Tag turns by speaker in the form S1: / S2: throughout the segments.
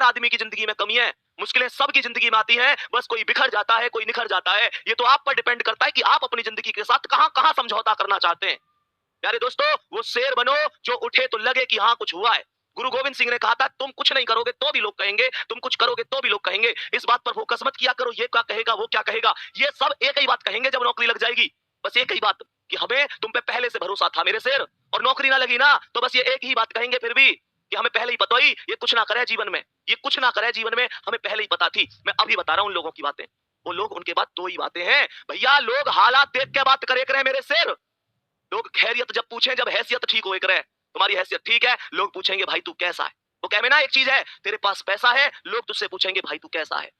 S1: हर आदमी की जिंदगी में कमी है, मुश्किलें सबकी जिंदगी में आती हैं, बस कोई बिखर जाता है, कोई निखर जाता है। ये तो आप पर डिपेंड करता है कि आप अपनी जिंदगी के साथ कहां-कहां समझौता करना चाहते हैं। प्यारे दोस्तों, वो शेर बनो जो उठे तो लगे कि हाँ कुछ हुआ है। गुरु गोविंद सिंह ने कहा था, तुम कुछ नहीं करोगे तो भी लोग कहेंगे, तुम कुछ करोगे तो भी लोग कहेंगे। इस बात पर फोकस मत किया करो, ये क्या कहेगा, वो क्या कहेगा। ये सब एक ही बात कहेंगे जब नौकरी लग जाएगी। बस एक ही बात कि हमें तुम पे पहले से भरोसा था मेरे शेर, और नौकरी ना लगी ना तो बस ये एक ही बात कहेंगे फिर भी कि हमें पहले ही पता ही ये कुछ ना करे जीवन में, ये कुछ ना करे जीवन में, हमें पहले ही पता थी। मैं अभी बता रहा हूं उन लोगों की बातें। वो लोग, उनके बाद दो ही बातें हैं भैया, लोग हालात देख के बात करे करे मेरे शेर। लोग खैरियत जब पूछें, जब हैसियत ठीक हो करे, तुम्हारी हैसियत ठीक है, लोग पूछेंगे भाई तू कैसा है। वो कहे ना, एक चीज है, तेरे पास पैसा है, लोग तुझसे पूछेंगे भाई तू कैसा है।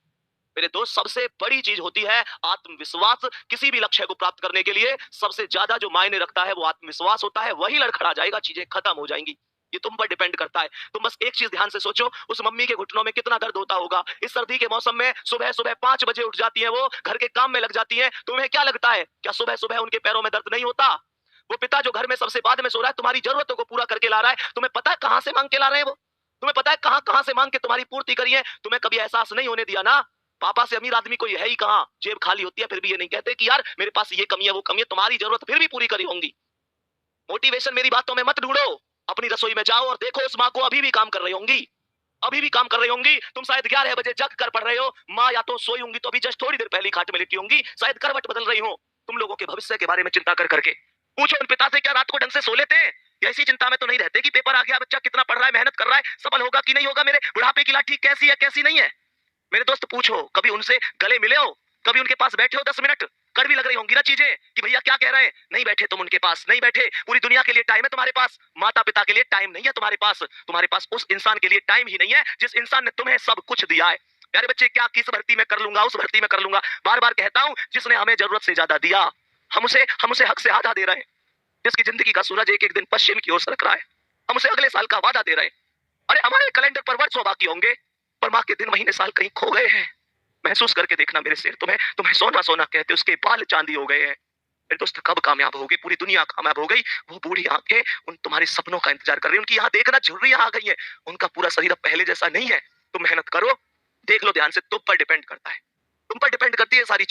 S1: मेरे दोस्त, सबसे बड़ी चीज होती है आत्मविश्वास। किसी भी लक्ष्य को प्राप्त करने के लिए सबसे ज्यादा जो मायने रखता है वो आत्मविश्वास होता है। वही लड़खड़ा जाएगा, चीजें खत्म हो जाएंगी। ये तुम पर डिपेंड करता है। तुम बस एक चीज ध्यान से सोचो, उस मम्मी के घुटनों में कितना दर्द होता होगा। इस सर्दी के मौसम में सुबह सुबह 5 बजे उठ जाती है, वो घर के काम में लग जाती है। तुम्हें क्या लगता है, क्या सुबह सुबह उनके पैरों में दर्द नहीं होता। वो पिता जो घर में सबसे बाद में सो रहा है, तुम्हारी जरूरतों को पूरा करके ला रहा है, तुम्हें पता है कहां से मांग के ला रहे हैं वो। तुम्हें पता है कहां कहां से मांग के तुम्हारी पूर्ति करी है। तुम्हें कभी एहसास नहीं होने दिया ना, पापा से अमीर आदमी कोई है ही कहां। जेब खाली होती है फिर भी ये नहीं कहते कि यार मेरे पास ये कमी है वो कमी है। तुम्हारी जरूरत फिर भी पूरी करी होंगी। मोटिवेशन मेरी बातों में मत ढूंढो, अपनी रसोई में जाओ और देखो उस माँ को अभी भी काम कर रही होंगी, अभी भी काम कर रही होंगी। तुम शायद 11 बजे जग कर पढ़ रहे हो, माँ या तो सोई होंगी तो अभी जस्ट थोड़ी देर पहले खाट में लेटी होंगी, शायद करवट बदल रही हो। तुम लोगों के भविष्य के बारे में चिंता कर करके पूछो उन पिता से, क्या रात को ढंग से सो लेते हैं। ऐसी चिंता में तो नहीं रहते कि पेपर आ गया, बच्चा कितना पढ़ रहा है, मेहनत कर रहा है, सफल होगा कि नहीं होगा, मेरे बुढ़ापे की लाठी कैसी है कैसी नहीं है। मेरे दोस्त पूछो, कभी उनसे गले मिले हो, कभी उनके पास बैठे हो 10 मिनट। कड़वी लग रही होंगी ना चीजें कि भैया क्या कह रहे हैं, नहीं बैठे तुम उनके पास, नहीं बैठे। पूरी दुनिया के लिए टाइम है तुम्हारे पास, माता पिता के लिए टाइम नहीं है तुम्हारे पास। तुम्हारे पास उस इंसान के लिए टाइम ही नहीं है जिस इंसान ने तुम्हें सब कुछ दिया है। प्यारे बच्चे, क्या किस भर्ती में कर लूंगा, उस भर्ती में कर लूंगा, बार बार कहता हूं, जिसने हमें जरूरत से ज्यादा दिया, हम उसे हक से आधा दे रहे हैं। जिसकी जिंदगी का सूरज एक एक दिन पश्चिम की ओर सरक रहा है, हम उसे अगले साल का वादा दे रहे हैं। अरे हमारे कैलेंडर पर वर्षों बाकी होंगे, पर माँ के दिन महीने साल कहीं खो गए हैं। महसूस करके देखना मेरे शेर, तुम्हें तुम्हें सोना सोना कहते, उसके बाल चांदी हो गए हैं। मेरे दोस्त, कब कामयाब होगे, पूरी दुनिया कामयाब हो गई, वो बूढ़ी आंखें उन तुम्हारे सपनों का इंतजार कर रही है। उनकी यहाँ देखना झुर्रियां आ गई है, उनका पूरा शरीर अब पहले जैसा नहीं है। तुम मेहनत करो, देख लो ध्यान से, तुम पर डिपेंड करता है, तुम पर डिपेंड करती है सारी